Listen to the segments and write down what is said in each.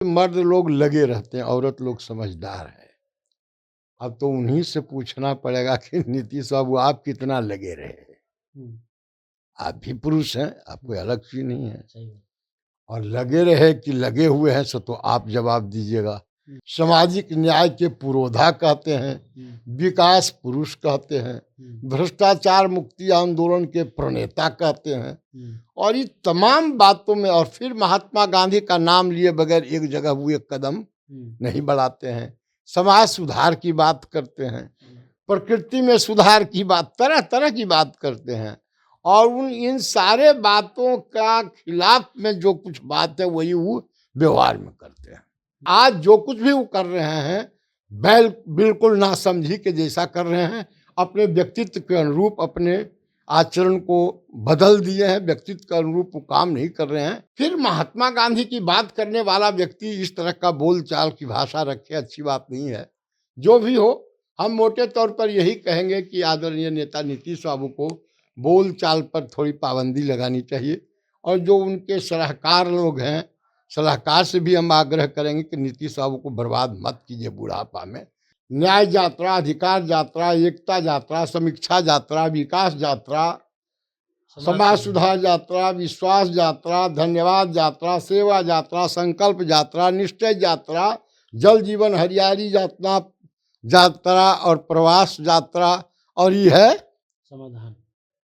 मर्द लोग लगे रहते हैं, औरत लोग समझदार है। अब तो उन्हीं से पूछना पड़ेगा कि नीतीश बाबू आप कितना लगे रहे? हुँ, आप भी पुरुष हैं, आप कोई हुँ, अलग चीज़ नहीं है। सही बात। और लगे रहे कि लगे हुए हैं सो तो आप जवाब दीजिएगा। हुँ, सामाजिक न्याय के पुरोधा कहते हैं, हुँ, विकास पुरुष कहते हैं, हुँ, भ्रष्टाचार मुक्ति आंदोलन के प्रणेता कहते हैं। हुँ, और ये तमाम बातों में और फिर महात्मा गांधी का नाम लिए बगैर एक जगह वो एक कदम हुँ, नहीं बढ़ाते हैं। समाज सुधार की बात करते हैं, हुँ, प्रकृति में सुधार की बात, तरह तरह की बात करते हैं। और उन इन सारे बातों का खिलाफ में जो कुछ बात है वही वो व्यवहार में करते हैं। आज जो कुछ भी वो कर रहे हैं बिल्कुल नासमझी के जैसा कर रहे हैं। अपने व्यक्तित्व के अनुरूप अपने आचरण को बदल दिए हैं, व्यक्तित्व के अनुरूप वो काम नहीं कर रहे हैं। फिर महात्मा गांधी की बात करने वाला व्यक्ति इस तरह का बोल चाल की भाषा रखे, अच्छी बात नहीं है। जो भी हो, हम मोटे तौर पर यही कहेंगे कि आदरणीय नेता नीतीश बाबू को बोल चाल पर थोड़ी पाबंदी लगानी चाहिए। और जो उनके सलाहकार लोग हैं, सलाहकार से भी हम आग्रह करेंगे कि नीतीश बाबू को बर्बाद मत कीजिए बुढ़ापा में। न्याय यात्रा, अधिकार यात्रा, एकता यात्रा, समीक्षा यात्रा, विकास यात्रा, समाज सुधार यात्रा, विश्वास यात्रा, धन्यवाद यात्रा, सेवा यात्रा, संकल्प यात्रा, निश्चय यात्रा, जल जीवन हरियाली यात्रा यात्रा और प्रवास यात्रा। और ये है समाधान।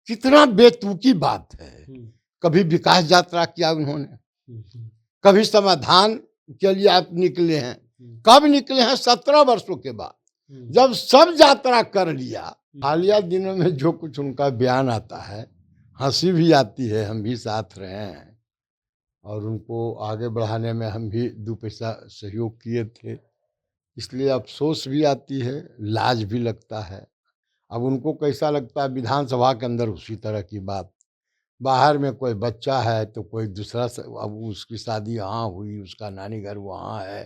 कितना बेतुकी बात है। हुँ, कभी विकास यात्रा किया उन्होंने, हुँ, हुँ, कभी समाधान के लिए आप निकले हैं। हुँ, कब निकले हैं? 17 वर्षों के बाद, हुँ, जब सब यात्रा कर लिया। हालिया दिनों में जो कुछ उनका बयान आता है, हंसी भी आती है। हम भी साथ रहे हैं और उनको आगे बढ़ाने में हम भी 2 पैसा सहयोग किए थे, इसलिए अफसोस भी आती है, लाज भी लगता है। अब उनको कैसा लगता है विधानसभा के अंदर उसी तरह की बात, बाहर में कोई बच्चा है तो कोई दूसरा अब उसकी शादी यहाँ हुई, उसका नानी घर वहाँ है,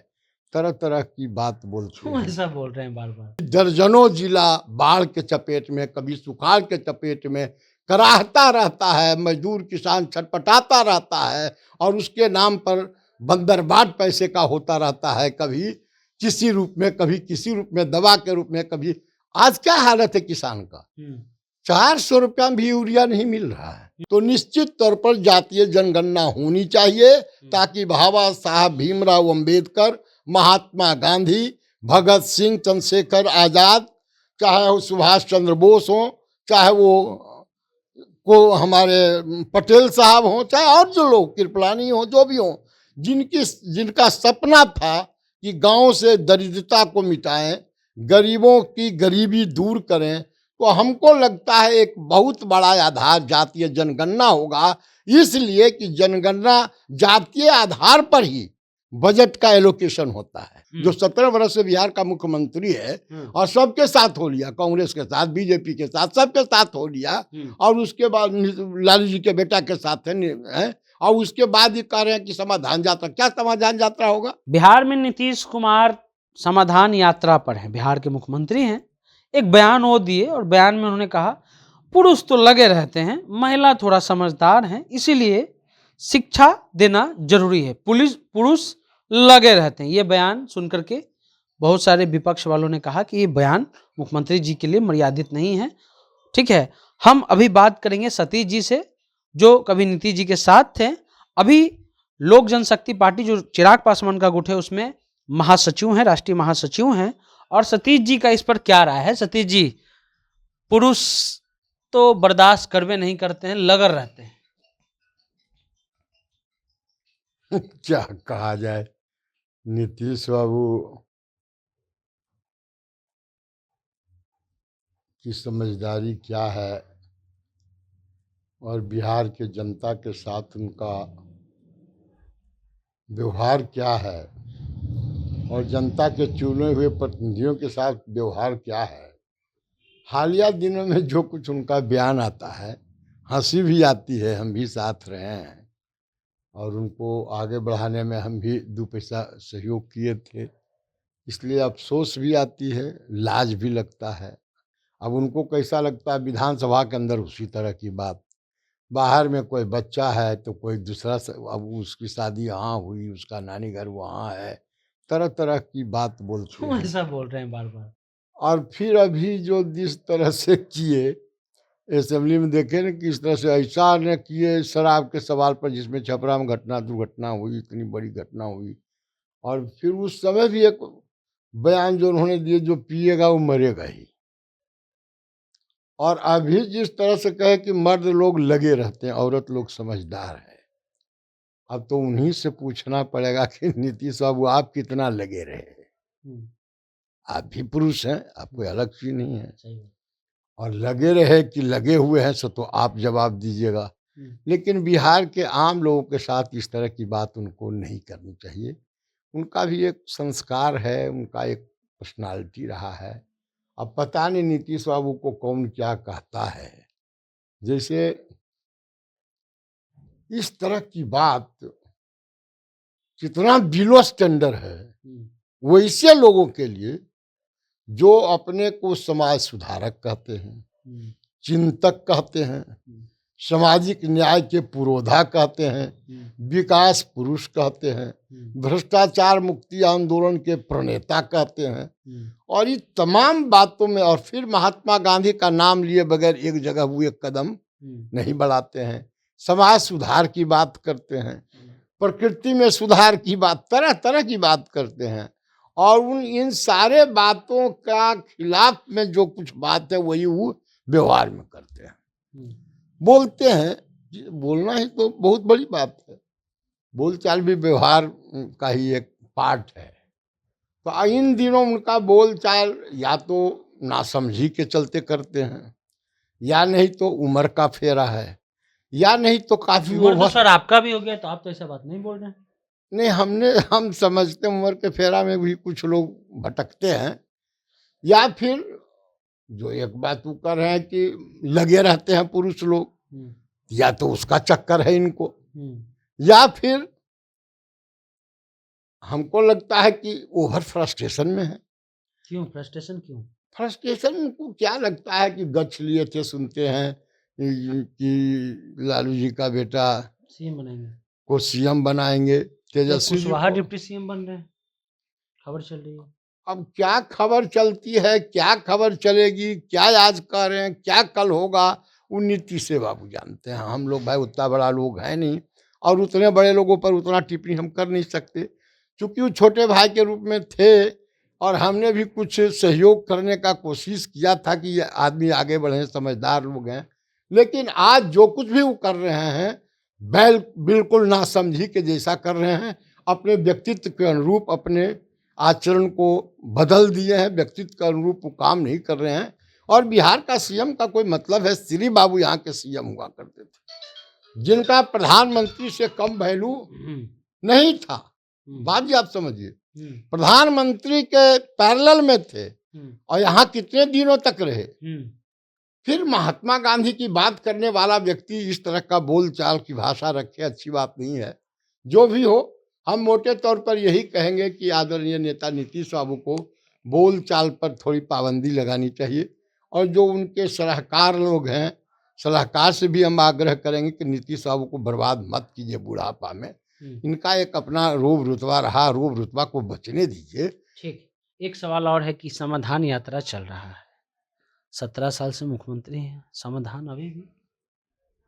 तरह तरह की बात बोलते क्यों हैं। ऐसा बोल रहे हैं बार-बार? दर्जनों जिला बाढ़ के चपेट में, कभी सुखाड़ के चपेट में कराहता रहता है, मजदूर किसान छटपटाता रहता है और उसके नाम पर बंदरबाट पैसे का होता रहता है, कभी किसी रूप में, कभी किसी रूप में, दवा के रूप में, कभी। आज क्या हालत है किसान का? हुँ, 400 रुपया भी यूरिया नहीं मिल रहा है। तो निश्चित तौर पर जातीय जनगणना होनी चाहिए ताकि बाबा साहब भीमराव अंबेडकर, महात्मा गांधी, भगत सिंह, चंद्रशेखर आजाद, चाहे वो सुभाष चंद्र बोस हो, चाहे वो को हमारे पटेल साहब हों, चाहे और जो लोग कृपलानी हो, जो भी हो, जिनका सपना था कि गांव से दरिद्रता को मिटाएं, गरीबों की गरीबी दूर करें, तो हमको लगता है एक बहुत बड़ा आधार जातीय जनगणना होगा। इसलिए कि जनगणना जातीय आधार पर ही बजट का एलोकेशन होता है। जो 17 वर्ष से बिहार का मुख्यमंत्री है और सबके साथ हो लिया, कांग्रेस के साथ, बीजेपी के साथ, सबके साथ हो लिया। और उसके बाद लालू जी के बेटा के साथ है और उसके बाद ही कह रहे हैं कि समाधान यात्रा। क्या समाधान यात्रा होगा? बिहार में नीतीश कुमार समाधान यात्रा पर हैं, बिहार के मुख्यमंत्री हैं। एक बयान वो दिए और बयान में उन्होंने कहा, पुरुष तो लगे रहते हैं, महिला थोड़ा समझदार हैं, इसीलिए शिक्षा देना जरूरी है, पुरुष लगे रहते हैं। ये बयान सुनकर के बहुत सारे विपक्ष वालों ने कहा कि ये बयान मुख्यमंत्री जी के लिए मर्यादित नहीं है। ठीक है, हम अभी बात करेंगे सतीश जी से, जो कभी नीतीश जी के साथ थे, अभी लोक जनशक्ति पार्टी जो चिराग पासवान का गुट है उसमें महासचिव हैं, राष्ट्रीय महासचिव हैं। और सतीश जी का इस पर क्या राय है? सतीश जी, पुरुष तो बर्दाश्त करवे नहीं करते हैं, लगल रहते हैं। क्या कहा जाए, नीतीश बाबू की समझदारी क्या है और बिहार के जनता के साथ उनका व्यवहार क्या है और जनता के चुने हुए प्रतिनिधियों के साथ व्यवहार क्या है। हालिया दिनों में जो कुछ उनका बयान आता है, हंसी भी आती है। हम भी साथ रहे हैं और उनको आगे बढ़ाने में हम भी 2 पैसा सहयोग किए थे, इसलिए अफसोस भी आती है, लाज भी लगता है। अब उनको कैसा लगता है विधानसभा के अंदर उसी तरह की बात, बाहर में कोई बच्चा है तो कोई दूसरा अब उसकी शादी यहाँ हुई, उसका नानी घर वहाँ है, तरह तरह की बात बोलते क्यों हैं। ऐसा बोल रहे हैं बार बार? और फिर अभी जो जिस तरह से किए असेंबली में, देखे ना किस तरह से ऐसा ने किए शराब के सवाल पर, जिसमें छपरा में दुर्घटना हुई, इतनी बड़ी घटना हुई। और फिर उस समय भी एक बयान जो उन्होंने दिए, जो पिएगा वो मरेगा ही। और अभी जिस तरह से कहे कि मर्द लोग लगे रहते हैं, औरत लोग समझदार है। अब तो उन्हीं से पूछना पड़ेगा कि नीतीश बाबू आप कितना लगे रहे। हम्म, आप भी पुरुष हैं, आप कोई अलग चीज नहीं है। सही बात। और लगे रहे कि लगे हुए हैं, सो तो आप जवाब दीजिएगा। लेकिन बिहार के आम लोगों के साथ इस तरह की बात उनको नहीं करनी चाहिए। उनका भी एक संस्कार है, उनका एक पर्सनालिटी रहा है। अब पता नहीं नीतीश बाबू को कौन क्या कहता है। जैसे इस तरह की बात कितना बिलो स्टैंडर्ड है वैसे लोगों के लिए, जो अपने को समाज सुधारक कहते हैं, चिंतक कहते हैं, सामाजिक न्याय के पुरोधा कहते हैं, विकास पुरुष कहते हैं, भ्रष्टाचार मुक्ति आंदोलन के प्रणेता कहते हैं। और ये तमाम बातों में, और फिर महात्मा गांधी का नाम लिए बगैर एक जगह वो एक कदम नहीं बढ़ाते हैं। समाज सुधार की बात करते हैं, प्रकृति में सुधार की बात, तरह तरह की बात करते हैं। और इन सारे बातों का खिलाफ में जो कुछ बात है वही वो व्यवहार में करते हैं, बोलते हैं। बोलना ही तो बहुत बड़ी बात है। बोलचाल भी व्यवहार का ही एक पार्ट है। तो इन दिनों उनका बोलचाल या तो नासमझी के चलते करते हैं, या नहीं तो उम्र का फेरा है, या नहीं तो काफी उम्र तो सर आपका भी हो गया, तो आप तो ऐसा बात नहीं बोल रहे हैं। नहीं, हम समझते उम्र के फेरा में भी कुछ लोग भटकते हैं, या फिर जो एक बात वो कर रहे हैं कि लगे रहते हैं पुरुष लोग, या तो उसका चक्कर है इनको, या फिर हमको लगता है कि ओवर फ्रस्ट्रेशन में है। क्यों फ्रस्ट्रेशन? क्यों फ्रस्ट्रेशन उनको क्या लगता है कि गच्छ लिए थे, सुनते हैं कि लालू जी का बेटा सीएम बनाएंगे, को सीएम बनाएंगे, तेजस्वी जी कुशवाहा को। डिप्टी सीएम बन रहे हैं, खबर चल रही है। अब क्या खबर चलती है, क्या खबर चलेगी, क्या आज कह रहे हैं, क्या कल होगा, वो नीतीश बाबू जानते हैं। हम लोग भाई उतना बड़ा लोग हैं नहीं, और उतने बड़े लोगों पर उतना टिप्पणी हम कर नहीं सकते, क्योंकि वो छोटे भाई के रूप में थे। और हमने भी कुछ सहयोग करने का कोशिश किया था कि ये आदमी आगे बढ़े, समझदार लोग हैं। लेकिन आज जो कुछ भी वो कर रहे हैं बिल्कुल नासमझी के जैसा कर रहे हैं। अपने व्यक्तित्व के अनुरूप अपने आचरण को बदल दिए हैं, व्यक्तित्व के अनुरूप वो काम नहीं कर रहे हैं। और बिहार का सीएम का कोई मतलब है? श्री बाबू यहाँ के सीएम हुआ करते थे, जिनका प्रधानमंत्री से कम वैल्यू नहीं था। बात जी आप समझिए, प्रधानमंत्री के पैरेलल में थे, और यहाँ कितने दिनों तक रहे। फिर महात्मा गांधी की बात करने वाला व्यक्ति इस तरह का बोलचाल की भाषा रखे, अच्छी बात नहीं है। जो भी हो, हम मोटे तौर पर यही कहेंगे कि आदरणीय नेता नीतीश बाबू को बोलचाल पर थोड़ी पाबंदी लगानी चाहिए। और जो उनके सलाहकार लोग हैं, सलाहकार से भी हम आग्रह करेंगे कि नीतीश बाबू को बर्बाद मत कीजिए बुढ़ापा में। इनका एक अपना रोब रुतबा रहा, रोब रुतबा को बचने दीजिए। ठीक, एक सवाल और है कि समाधान यात्रा चल रहा है, 17 साल से मुख्यमंत्री हैं, समाधान अभी भी?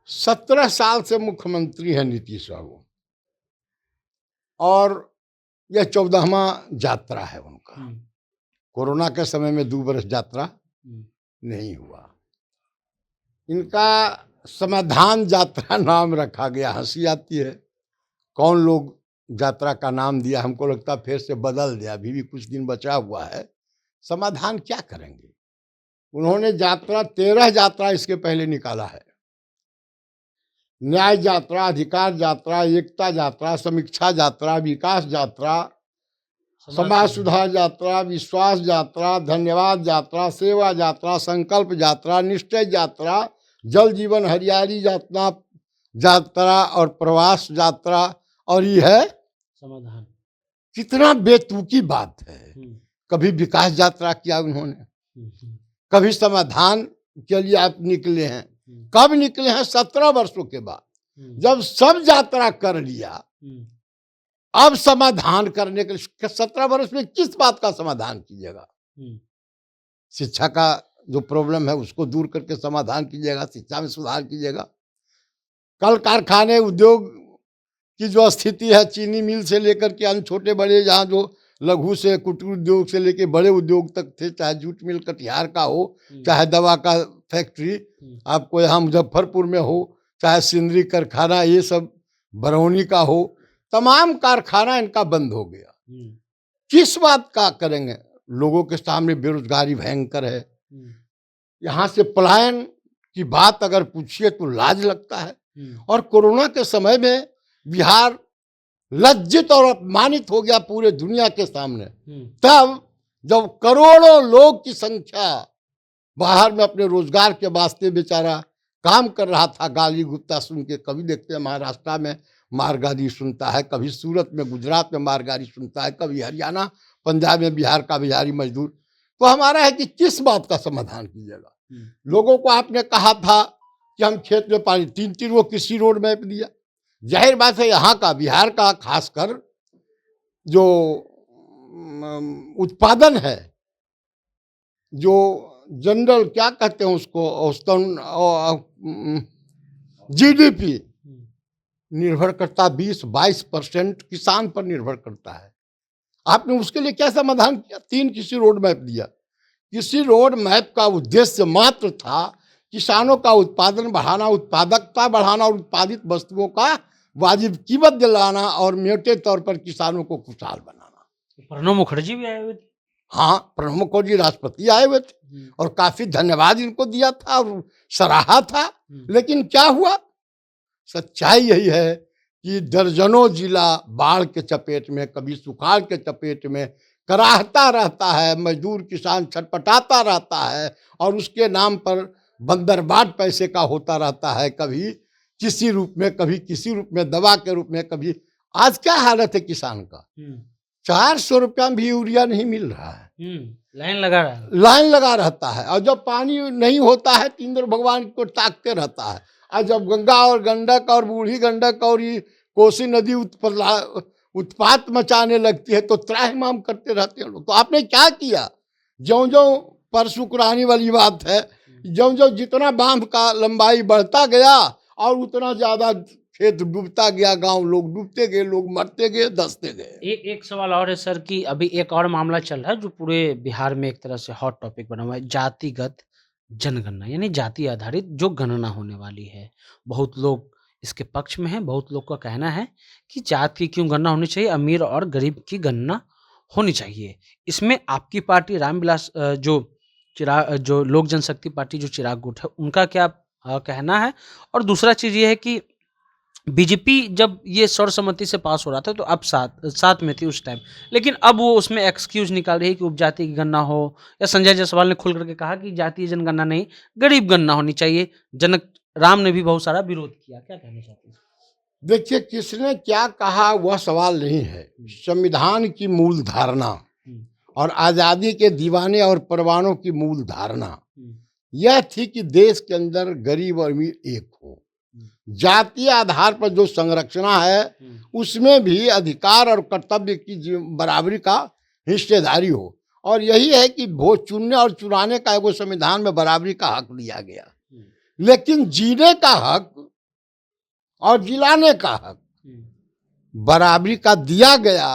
17 साल से मुख्यमंत्री है नीतीश बाबू, और यह 14वां यात्रा है उनका। कोरोना के समय में 2 वर्ष यात्रा नहीं हुआ। इनका समाधान यात्रा नाम रखा गया, हंसी आती है। कौन लोग यात्रा का नाम दिया, हमको लगता फिर से बदल दिया। अभी भी कुछ दिन बचा हुआ है, समाधान क्या करेंगे? उन्होंने यात्रा 13 यात्रा इसके पहले निकाला है। न्याय यात्रा, अधिकार यात्रा, एकता यात्रा, समीक्षा यात्रा, विकास यात्रा, समाज सुधार यात्रा, विश्वास यात्रा, धन्यवाद यात्रा, सेवा यात्रा, संकल्प यात्रा, निश्चय यात्रा, जल जीवन हरियाली यात्रा और प्रवास यात्रा। और ये है समाधान। कितना बेतुकी बात है। कभी विकास यात्रा किया उन्होंने, कभी समाधान के लिए आप निकले हैं। कब निकले हैं? 17 वर्षों के बाद, जब सब यात्रा कर लिया, अब समाधान करने के लिए 17 वर्ष में किस बात का समाधान कीजिएगा? शिक्षा का जो प्रॉब्लम है उसको दूर करके समाधान कीजिएगा, शिक्षा में सुधार कीजिएगा। कल कारखाने उद्योग की जो स्थिति है, चीनी मिल से लेकर के अन्य छोटे बड़े, जहाँ जो लघु से कुटीर उद्योग से लेकर बड़े उद्योग तक थे, चाहे जूट मिल कटिहार का हो, चाहे दवा का फैक्ट्री आपको यहाँ मुजफ्फरपुर में हो, चाहे सिंदरी कारखाना, ये सब बरौनी का हो, तमाम कारखाना इनका बंद हो गया। किस बात का करेंगे? लोगों के सामने बेरोजगारी भयंकर है, यहाँ से पलायन की बात अगर पूछिए तो लाज लगता है। और कोरोना के समय में बिहार लज्जित और अपमानित हो गया पूरे दुनिया के सामने, तब जब करोड़ों लोग की संख्या बाहर में अपने रोजगार के वास्ते बेचारा काम कर रहा था, गाली गुप्ता सुन के। कभी देखते हैं महाराष्ट्र में मारगाड़ी सुनता है, कभी सूरत में, गुजरात में मारगाड़ी सुनता है, कभी हरियाणा पंजाब में बिहार का बिहारी मजदूर। तो हमारा है कि किस बात का समाधान कीजिएगा? लोगों को आपने कहा था कि हम खेत में पानी, 3-3 वो कृषि रोड मैप दिया। जाहिर बात है यहाँ का, बिहार का खासकर जो उत्पादन है, जो जनरल क्या कहते हैं उसको, औसतन जीडीपी निर्भर करता 20-22% किसान पर निर्भर करता है। आपने उसके लिए क्या समाधान किया? 3 कृषि रोड मैप दिया। कृषि रोड मैप का उद्देश्य मात्र था किसानों का उत्पादन बढ़ाना, उत्पादकता बढ़ाना और उत्पादित वस्तुओं का वाजिब कीमत दिलाना और मोटे तौर पर किसानों को खुशहाल बनाना। प्रणब मुखर्जी भी आए हुए थे। हाँ, प्रणब मुखर्जी राष्ट्रपति आए हुए थे और काफी धन्यवाद इनको दिया था और सराहा था। लेकिन क्या हुआ? सच्चाई यही है कि दर्जनों जिला बाढ़ के चपेट में, कभी सुखाड़ के चपेट में कराहता रहता है, मजदूर किसान छटपटाता रहता है और उसके नाम पर बंदरबाट पैसे का होता रहता है, कभी किसी रूप में, कभी किसी रूप में, दवा के रूप में, कभी। आज क्या हालत है किसान का? 400 रुपया भी यूरिया नहीं मिल रहा है, लाइन लगा रहता है। और जब पानी नहीं होता है तो इंद्र भगवान को ताकते रहता है। और जब गंगा और गंडक और बूढ़ी गंडक और ये कोसी नदी उत्पात मचाने लगती है तो त्राहिमाम करते रहते हैं लोग। तो आपने क्या किया? ज्यों-ज्यों परशुकुरानी वाली बात है, ज्यों-ज्यों जितना बांध का लंबाई बढ़ता गया और उतना ज्यादा खेत डूबता गया, गांव लोग डूबते गए, लोग मरते गए, धंसते गए। एक सवाल और है सर कि अभी एक और मामला चल रहा है जो पूरे बिहार में एक तरह से हॉट टॉपिक बना हुआ है, जातिगत जनगणना, यानी जाति आधारित जो गणना होने वाली है। बहुत लोग इसके पक्ष में हैं, बहुत लोग का कहना है कि जाति की क्यों गणना होनी चाहिए, अमीर और गरीब की गणना होनी चाहिए। इसमें आपकी पार्टी रामविलास जो लोक जनशक्ति पार्टी जो चिराग गुट है, उनका क्या कहना है? और दूसरा चीज ये है कि बीजेपी जब ये सर्वसम्मति से पास हो रहा था तो अब साथ में थी उस टाइम, लेकिन अब वो उसमें एक्सक्यूज निकाल रही है कि उपजाति की गणना हो, या संजय जायसवाल ने खुल करके कहा कि जातीय जनगणना नहीं, गरीब गणना होनी चाहिए। जनक राम ने भी बहुत सारा विरोध किया। क्या कहना चाहते हैं? देखिए, किसने क्या कहा वह सवाल नहीं है। संविधान की मूल धारणा और आजादी के दीवाने और परवानों की मूल धारणा यह थी कि देश के अंदर गरीब और अमीर एक हो। जातीय आधार पर जो संरचना है उसमें भी अधिकार और कर्तव्य की बराबरी का हिस्सेदारी हो। और यही है कि वोट चुनने और चुराने का वो संविधान में बराबरी का हक दिया गया, लेकिन जीने का हक और जिलाने का हक बराबरी का दिया गया।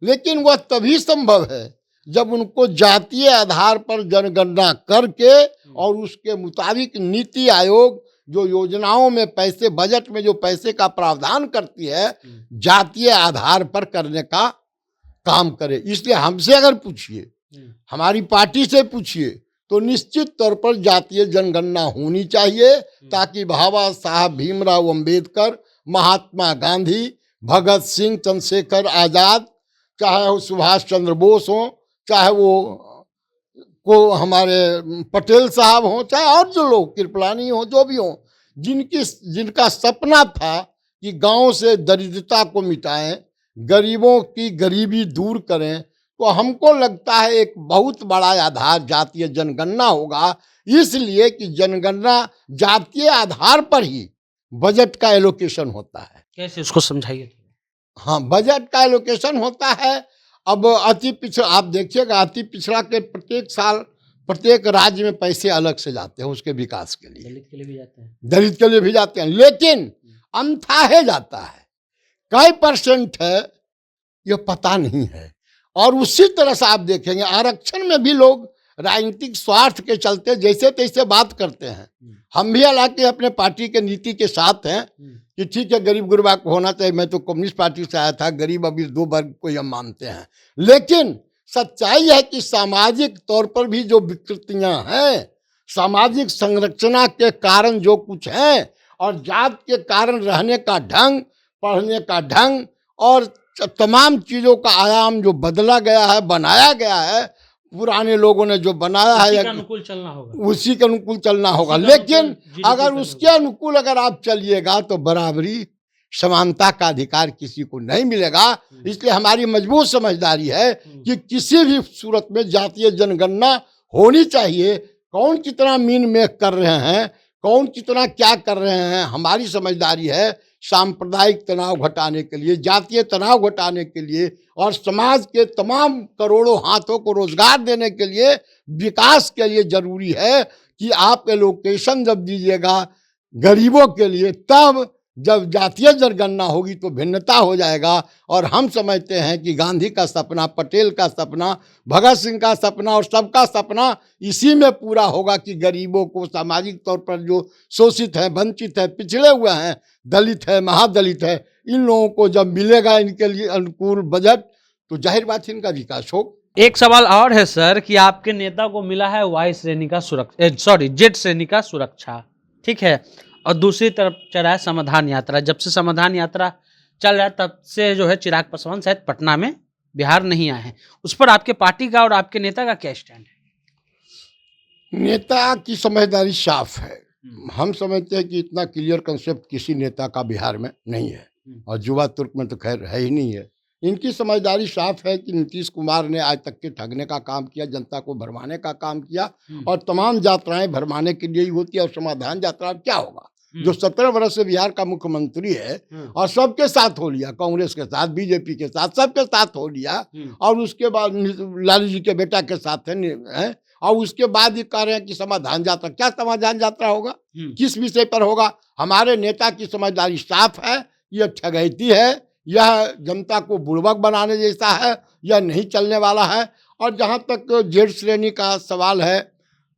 लेकिन वह तभी संभव है जब उनको जातीय आधार पर जनगणना करके और उसके मुताबिक नीति आयोग जो योजनाओं में पैसे, बजट में जो पैसे का प्रावधान करती है, जातीय आधार पर करने का काम करे। इसलिए हमसे अगर पूछिए, हमारी पार्टी से पूछिए, तो निश्चित तौर पर जातीय जनगणना होनी चाहिए, ताकि बाबा साहब भीमराव अंबेडकर, महात्मा गांधी, भगत सिंह, चंद्रशेखर आजाद, चाहे वो सुभाष चंद्र बोस हो, चाहे वो को हमारे पटेल साहब हो, चाहे और जो लोग कृपलानी हो, जो भी हो, जिनका सपना था कि गांव से दरिद्रता को मिटाएं, गरीबों की गरीबी दूर करें, तो हमको लगता है एक बहुत बड़ा आधार जातीय जनगणना होगा, इसलिए कि जनगणना जातीय आधार पर ही बजट का एलोकेशन होता है। कैसे, उसको समझाइए। हाँ, बजट का एलोकेशन होता है। अब अति पिछड़ा आप देखिएगा, अति पिछड़ा के प्रत्येक साल प्रत्येक राज्य में पैसे अलग से जाते हैं उसके विकास के लिए। दलित के लिए भी जाते हैं। दलित के लिए भी जाते हैं, लेकिन अनथाहे जाता है। कई % है ये पता नहीं है। और उसी तरह से आप देखेंगे आरक्षण में भी लोग राजनीतिक स्वार्थ के चलते जैसे तैसे बात करते हैं। हम भी हालांकि अपने पार्टी के नीति के साथ हैं कि ठीक है, गरीब गुरबा को होना चाहिए। मैं तो कम्युनिस्ट पार्टी से आया था, गरीब अमीर 2 वर्ग को हम मानते हैं। लेकिन सच्चाई है कि सामाजिक तौर पर भी जो विकृतियां हैं, सामाजिक संरचना के कारण जो कुछ है, और जात के कारण रहने का ढंग, पढ़ने का ढंग और तमाम चीजों का आयाम जो बदला गया है, बनाया गया है, पुराने लोगों ने जो बनाया है, उसी के अनुकूल चलना होगा, उसी के अनुकूल चलना होगा। उसी के लेकिन अनुकूल अगर उसके अनुकूल अगर आप चलिएगा तो बराबरी, समानता का अधिकार किसी को नहीं मिलेगा। इसलिए हमारी मजबूत समझदारी है कि किसी भी सूरत में जातीय जनगणना होनी चाहिए। कौन कितना मीन मेक कर रहे हैं, कौन कितना क्या कर रहे हैं, हमारी समझदारी है सांप्रदायिक तनाव घटाने के लिए, जातीय तनाव घटाने के लिए और समाज के तमाम करोड़ों हाथों को रोजगार देने के लिए, विकास के लिए जरूरी है कि आप एलोकेशन जब दीजिएगा गरीबों के लिए, तब जब जातीय जनगणना होगी तो भिन्नता हो जाएगा। और हम समझते हैं कि गांधी का सपना, पटेल का सपना, भगत सिंह का सपना और सबका सपना इसी में पूरा होगा कि गरीबों को, सामाजिक तौर पर जो शोषित है, वंचित है, पिछड़े हुए हैं, दलित है, महादलित है, इन लोगों को जब मिलेगा इनके लिए अनुकूल बजट तो जाहिर बात है इनका विकास हो। एक सवाल और है सर कि आपके नेता को मिला है वाई श्रेणी का सुरक्षा, जेड श्रेणी का सुरक्षा, ठीक है, और दूसरी तरफ चल रहा है समाधान यात्रा। जब से समाधान यात्रा चल रहा है तब से जो है चिराग पासवान शायद पटना में बिहार नहीं आए हैं। उस पर आपके पार्टी का और आपके नेता का क्या स्टैंड है? नेता की समझदारी साफ है। हम समझते हैं कि इतना क्लियर कंसेप्ट किसी नेता का बिहार में नहीं है, और युवा तुर्क में तो खैर है ही नहीं है। इनकी समझदारी साफ है कि नीतीश कुमार ने आज तक के ठगने का काम किया, जनता को भरमाने का काम किया, और तमाम यात्राएं भरमाने के लिए ही होती है। और समाधान यात्रा क्या होगा, जो 17 वर्ष से बिहार का मुख्यमंत्री है और सबके साथ हो लिया, कांग्रेस के साथ, बीजेपी के साथ, सबके साथ हो लिया, और उसके बाद लालू जी के बेटा के साथ है, और उसके बाद ही कह रहे हैं कि समाधान यात्रा। क्या समाधान यात्रा होगा, किस विषय पर होगा? हमारे नेता की समझदारी साफ है, यह ठगैती है, यह जनता को बुड़बक बनाने जैसा है, यह नहीं चलने वाला है। और जहाँ तक जेड श्रेणी का सवाल है,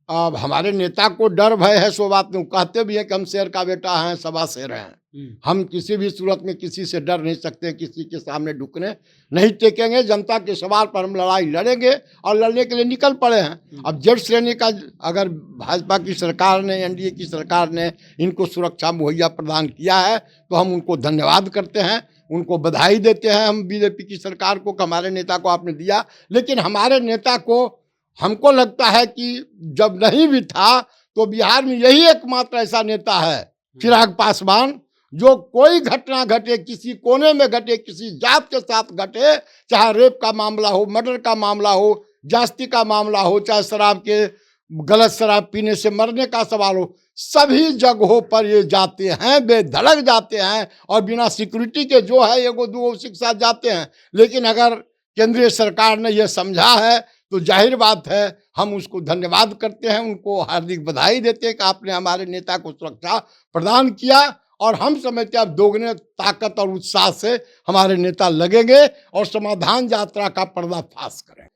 अब हमारे नेता को डर भय है, सो बात नहीं, कहते भी हैं कि हम शेर का बेटा हैं, सवा शेर हैं। हम किसी भी सूरत में किसी से डर नहीं सकते, किसी के सामने ढुकने नहीं टेकेंगे। जनता के सवाल पर हम लड़ाई लड़ेंगे और लड़ने के लिए निकल पड़े हैं। अब जेड श्रेणी का अगर भाजपा की सरकार ने, एनडीए की सरकार ने इनको सुरक्षा मुहैया प्रदान किया है तो हम उनको धन्यवाद करते हैं, उनको बधाई देते हैं। हम बीजेपी की सरकार को, हमारे नेता को आपने दिया, लेकिन हमारे नेता को, हमको लगता है कि जब नहीं भी था तो बिहार में यही एकमात्र ऐसा नेता है, चिराग पासवान, जो कोई घटना घटे, किसी कोने में घटे, किसी जात के साथ घटे, चाहे रेप का मामला हो, मर्डर का मामला हो, जास्ती का मामला हो, चाहे शराब के गलत शराब पीने से मरने का सवाल हो, सभी जगहों पर ये जाते हैं, बेधड़क जाते हैं, और बिना सिक्योरिटी के जो है एगो दूगो के साथ जाते हैं। लेकिन अगर केंद्रीय सरकार ने यह समझा है तो जाहिर बात है हम उसको धन्यवाद करते हैं, उनको हार्दिक बधाई देते हैं कि आपने हमारे नेता को सुरक्षा प्रदान किया। और हम समझते हैं अब दोगुने ताकत और उत्साह से हमारे नेता लगेंगे और समाधान यात्रा का पर्दाफाश करेंगे।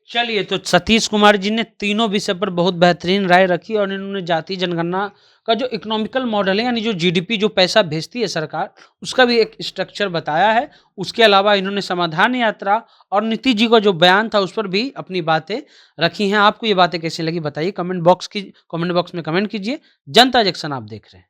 चलिए, तो सतीश कुमार जी ने तीनों विषय पर बहुत बेहतरीन राय रखी, और इन्होंने जातीय जनगणना का जो इकोनॉमिकल मॉडल है, यानी जो जीडीपी जो पैसा भेजती है सरकार, उसका भी एक स्ट्रक्चर बताया है। उसके अलावा इन्होंने समाधान यात्रा और नीतीश जी का जो बयान था उस पर भी अपनी बातें रखी हैं। आपको ये बातें कैसी लगी बताइए, कमेंट बॉक्स में कमेंट कीजिए। जनता जंक्शन आप देख रहे हैं।